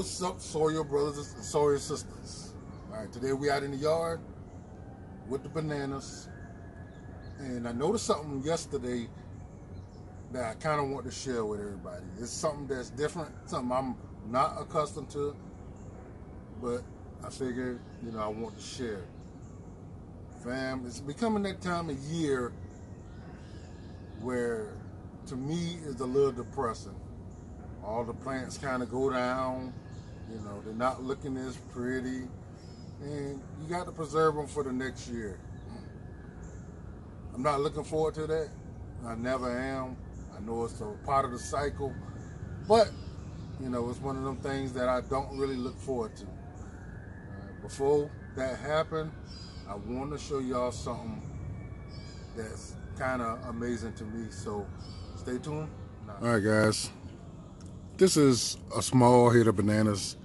What's up, Sawyer brothers and Sawyer sisters? All right, today we out in the yard with the bananas, and I noticed something yesterday that I kind of want to share with everybody. It's something that's different, something I'm not accustomed to, but I figured, I want to share. Fam, it's becoming that time of year where, to me, is a little depressing. All the plants kind of go down, they're not looking as pretty, and you got to preserve them for the next year. I'm not looking forward to that. I never am. I know it's a part of the cycle, but it's one of them things that I don't really look forward to. Before that happened, I want to show y'all something that's kind of amazing to me, so stay tuned. All right, guys. This is a small head of bananas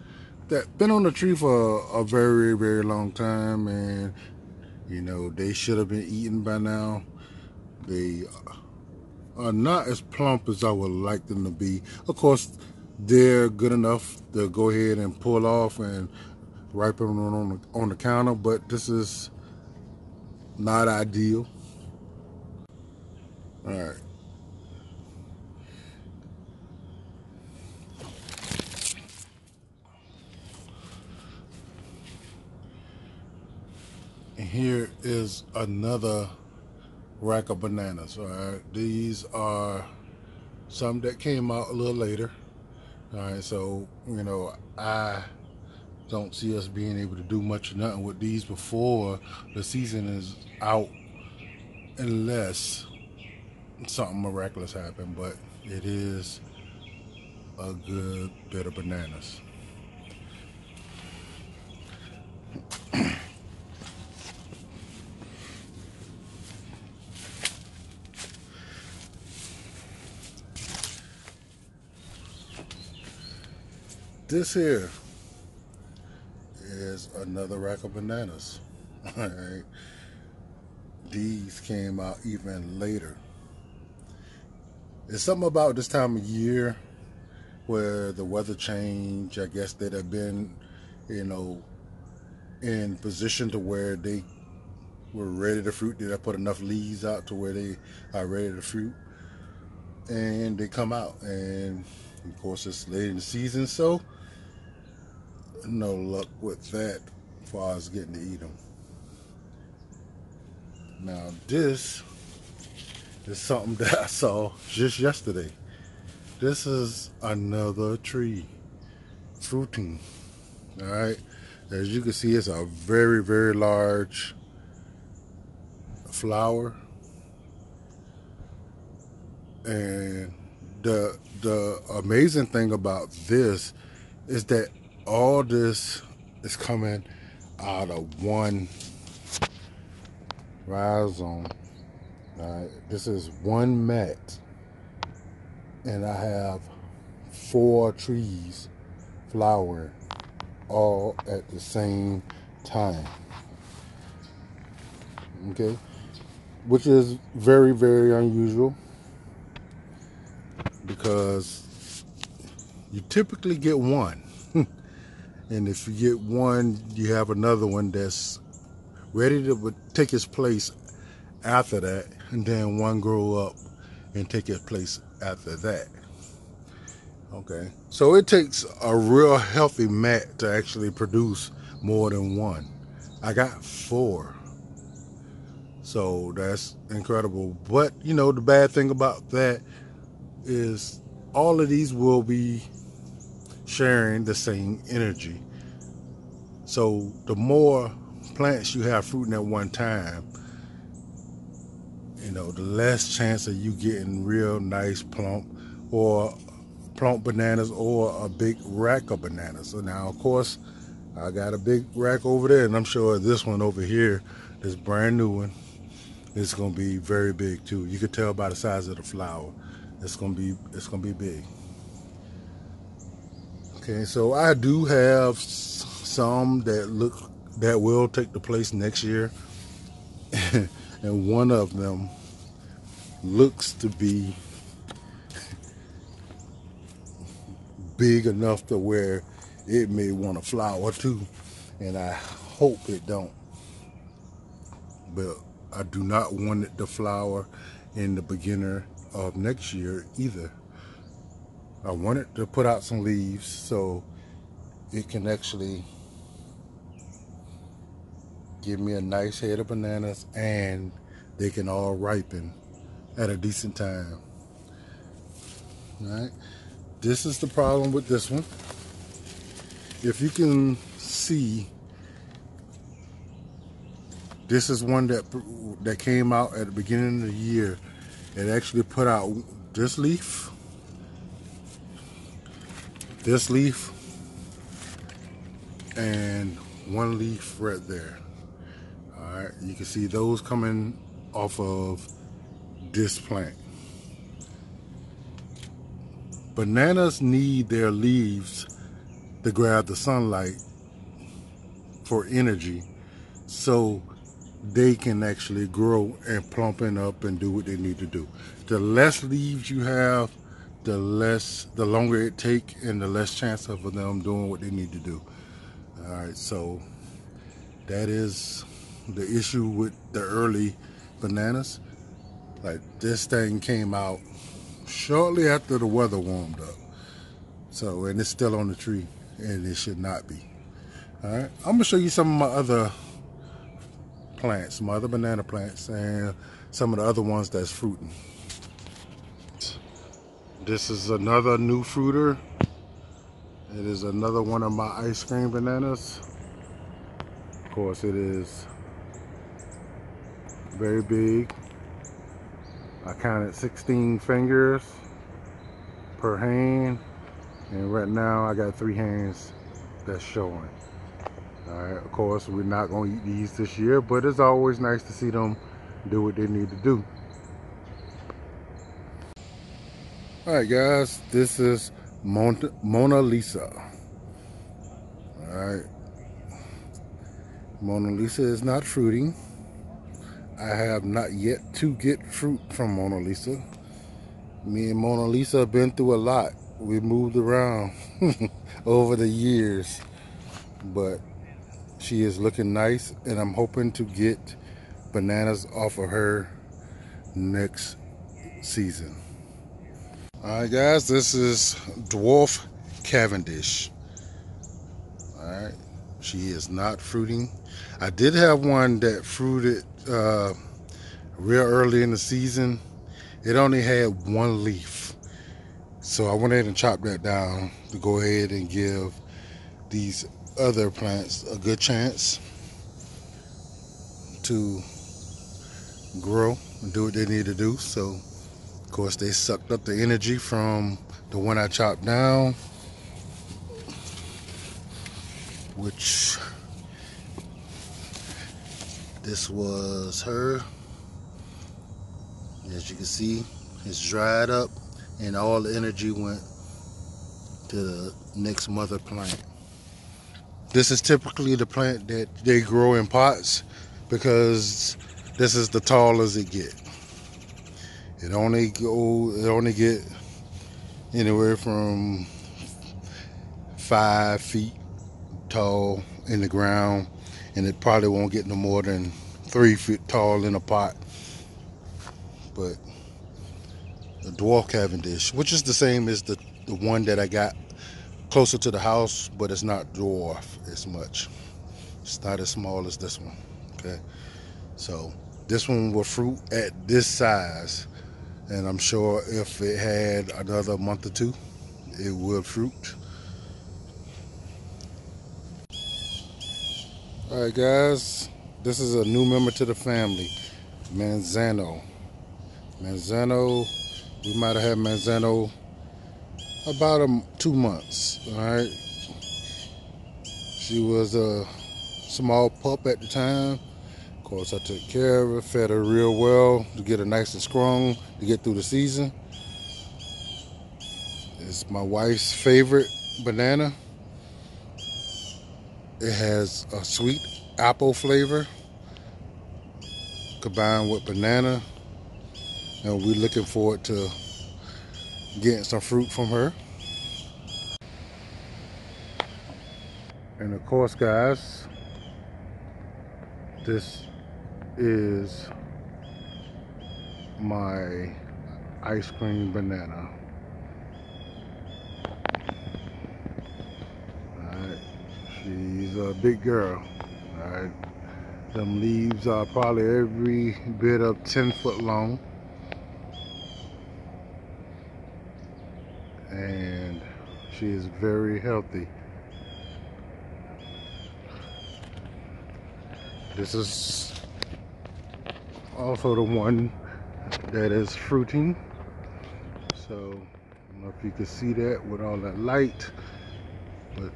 that been on the tree for a very, very long time, and they should have been eaten by now. They are not as plump as I would like them to be. Of course, they're good enough to go ahead and pull off and ripen them on the counter, but this is not ideal. All right. And here is another rack of bananas. All right, these are some that came out a little later. All right, so I don't see us being able to do much or nothing with these before the season is out, unless something miraculous happened. But it is a good bit of bananas. This here is another rack of bananas. All right. These came out even later. It's something about this time of year where the weather change. I guess that have been, in position to where they were ready to fruit. Did I put enough leaves out to where they are ready to fruit? And they come out. And of course, it's late in the season, so no luck with that as far as getting to eat them. Now this is something that I saw just yesterday. This is another tree fruiting. All right, as you can see, it's a very, very large flower, and the amazing thing about this is that all this is coming out of one rhizome. This is one mat, and I have 4 trees flowering all at the same time. Okay, which is very, very unusual, because you typically get one. And if you get one, you have another one that's ready to take its place after that, and then one grow up and take its place after that. Okay, so it takes a real healthy mat to actually produce more than one. I got 4, so that's incredible. But the bad thing about that is all of these will be sharing the same energy. So the more plants you have fruiting at one time, the less chance of you getting real nice plump bananas or a big rack of bananas. So now, of course, I got a big rack over there, and I'm sure this one over here, this brand new one, is going to be very big too. You can tell by the size of the flower. It's going to be big. Okay, so I do have some that will take the place next year, and one of them looks to be big enough to where it may want to flower too, and I hope it don't. But I do not want it to flower in the beginning of next year either. I want it to put out some leaves so it can actually give me a nice head of bananas and they can all ripen at a decent time. All right, this is the problem with this one. If you can see, this is one that came out at the beginning of the year. It actually put out this leaf, and one leaf right there. All right, you can see those coming off of this plant. Bananas need their leaves to grab the sunlight for energy so they can actually grow and plumpen up and do what they need to do. The less leaves you have, the longer it take and the less chance of them doing what they need to do. All right, so that is the issue with the early bananas. Like, this thing came out shortly after the weather warmed up. So, and it's still on the tree, and it should not be. All right, I'm gonna show you some of my other plants, my other banana plants, and some of the other ones that's fruiting. This is another new fruiter. It is another one of my ice cream bananas. Of course, it is very big. I counted 16 fingers per hand, and right now I got 3 hands that's showing. All right, of course, we're not going to eat these this year, but it's always nice to see them do what they need to do. All right, guys, this is Mona Lisa. All right, Mona Lisa is not fruiting. I have not yet to get fruit from Mona Lisa. Me and Mona Lisa have been through a lot. We moved around over the years, but she is looking nice, and I'm hoping to get bananas off of her next season. All right, guys, this is Dwarf Cavendish. All right, she is not fruiting. I did have one that fruited real early in the season. It only had 1 leaf, so I went ahead and chopped that down to go ahead and give these other plants a good chance to grow and do what they need to do. So, of course, they sucked up the energy from the one I chopped down, which this was her. As you can see, it's dried up and all the energy went to the next mother plant. This is typically the plant that they grow in pots because this is the tallest it get. It only get anywhere from 5 feet tall in the ground, and it probably won't get no more than 3 feet tall in a pot. But the Dwarf Cavendish, which is the same as the one that I got closer to the house, but it's not dwarf as much. It's not as small as this one. Okay, so this one will fruit at this size, and I'm sure if it had another month or 2, it will fruit. All right, guys, this is a new member to the family, Manzano. We might have had Manzano about 2 months. All right, she was a small pup at the time. Of course, I took care of her, fed her real well to get her nice and strong to get through the season. It's my wife's favorite banana. It has a sweet apple flavor combined with banana, and we're looking forward to getting some fruit from her. And of course, guys, this is my ice cream banana. Alright, she's a big girl. Alright, them leaves are probably every bit of 10 foot long. And she is very healthy. This is also the one that is fruiting. So I don't know if you can see that with all that light, but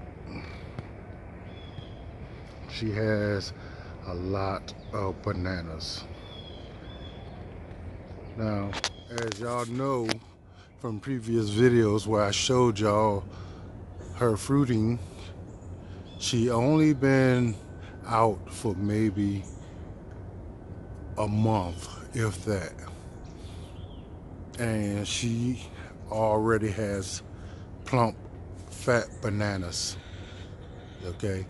she has a lot of bananas. Now, as y'all know from previous videos where I showed y'all her fruiting, she only been out for maybe a month, if that, and she already has plump, fat bananas. Okay,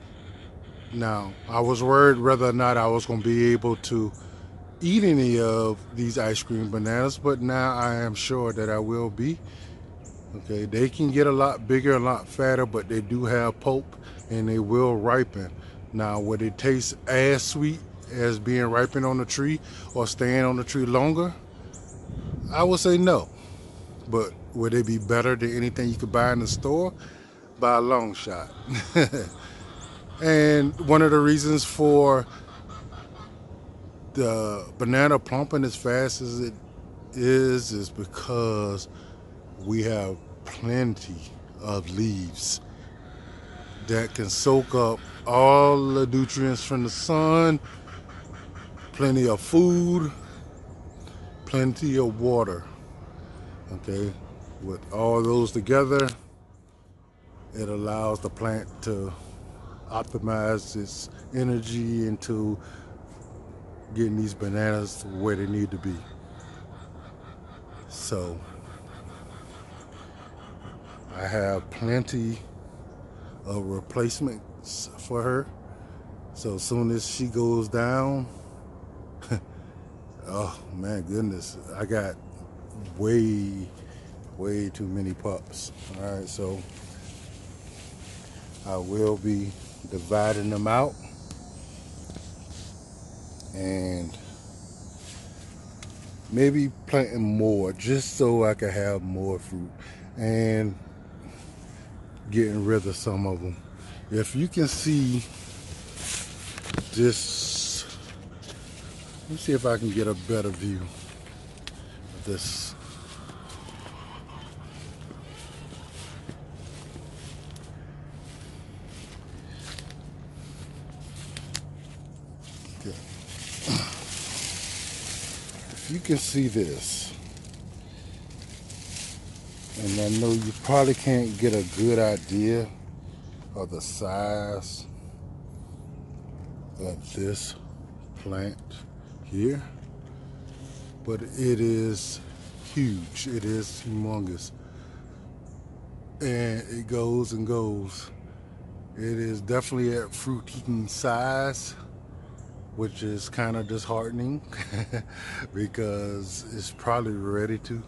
now I was worried whether or not I was going to be able to eat any of these ice cream bananas, but now I am sure that I will be. Okay, they can get a lot bigger, a lot fatter, but they do have pulp and they will ripen. Now, would it taste as sweet as being ripened on the tree or staying on the tree longer? I would say no. But would it be better than anything you could buy in the store? By a long shot. And one of the reasons for the banana plumping as fast as it is because we have plenty of leaves that can soak up all the nutrients from the sun, plenty of food, plenty of water. Okay, with all those together, it allows the plant to optimize its energy into getting these bananas where they need to be. So I have plenty of replacements for her. So as soon as she goes down, oh man, goodness, I got way too many pups. All right, so I will be dividing them out and maybe planting more just so I can have more fruit and getting rid of some of them. If you can see this, let me see if I can get a better view of this. Okay. If you can see this, and I know you probably can't get a good idea of the size of this plant here, but it is huge. It is humongous, and it goes and goes. It is definitely at fruit-eating size, which is kind of disheartening because it's probably ready to.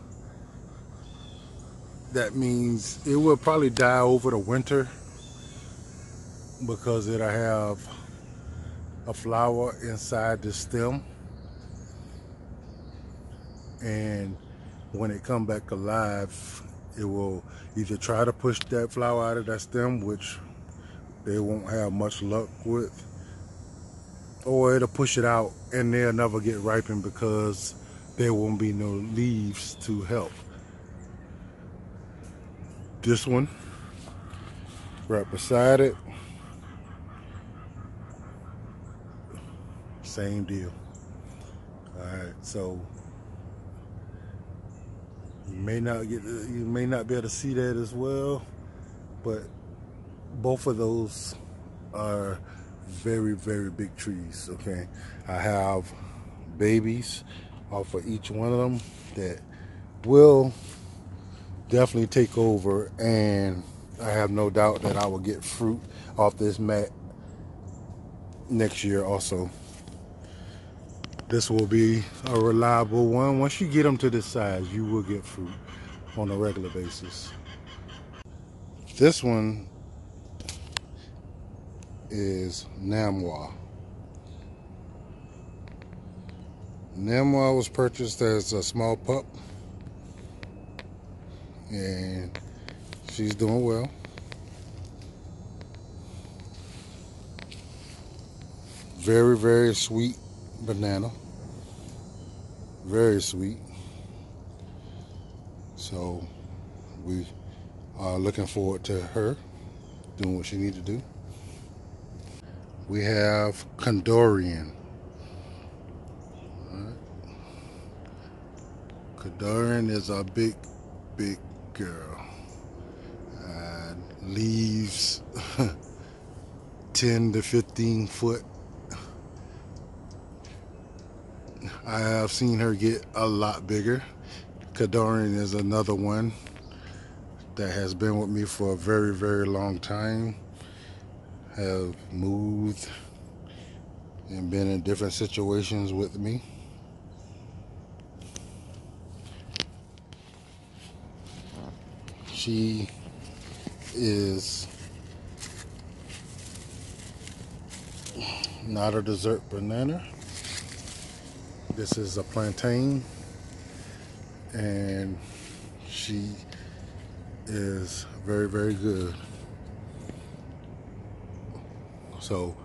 That means it will probably die over the winter because it'll have a flower inside the stem, and when it come back alive, it will either try to push that flower out of that stem, which they won't have much luck with, or it'll push it out and they'll never get ripened because there won't be no leaves to help. This one right beside it, same deal. All right, so you may not be able to see that as well, but both of those are very big trees. Okay, I have babies off of each one of them that will definitely take over and I have no doubt that I will get fruit off this mat next year also. This will be a reliable one. Once you get them to this size, you will get fruit on a regular basis. This one is Namwa. Namwa was purchased as a small pup, and she's doing well. Very, very sweet banana. Very sweet. So we are looking forward to her doing what she needs to do. We have Condorian. Condorian is a big, big girl. Leaves 10 to 15 foot. I have seen her get a lot bigger. Condorian is another one that has been with me for a very, very long time. Have moved and been in different situations with me. She is not a dessert banana. This is a plantain, and she is very, very good. So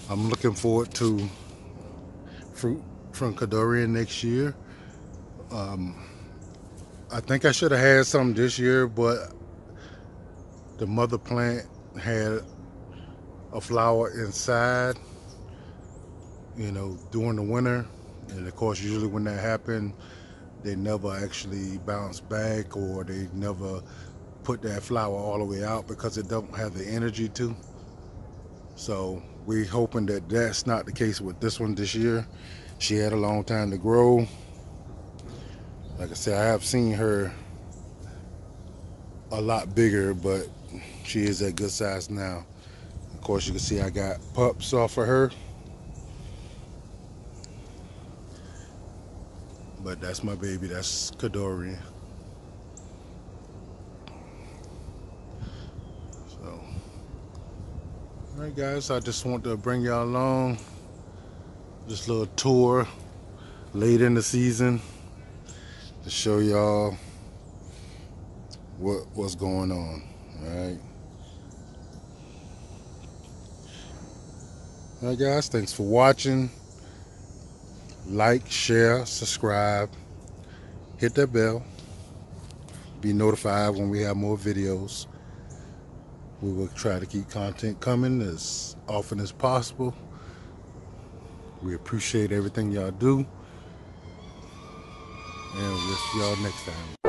I'm looking forward to fruit from Condorian next year. I think I should have had some this year, but the mother plant had a flower inside, you know, during the winter. And of course, usually when that happened, they never actually bounce back, or they never put that flower all the way out because it don't have the energy to. So we're hoping that that's not the case with this one this year. She had a long time to grow. Like I said, I have seen her a lot bigger, but she is at good size now. Of course, you can see I got pups off of her. But that's my baby, that's Condorian. So, alright guys, I just want to bring y'all along. This little tour late in the season to show y'all what's going on. Alright. Alright guys, thanks for watching. Like, share, subscribe, hit that bell, be notified when we have more videos. We will try to keep content coming as often as possible. We appreciate everything y'all do, and we'll see y'all next time.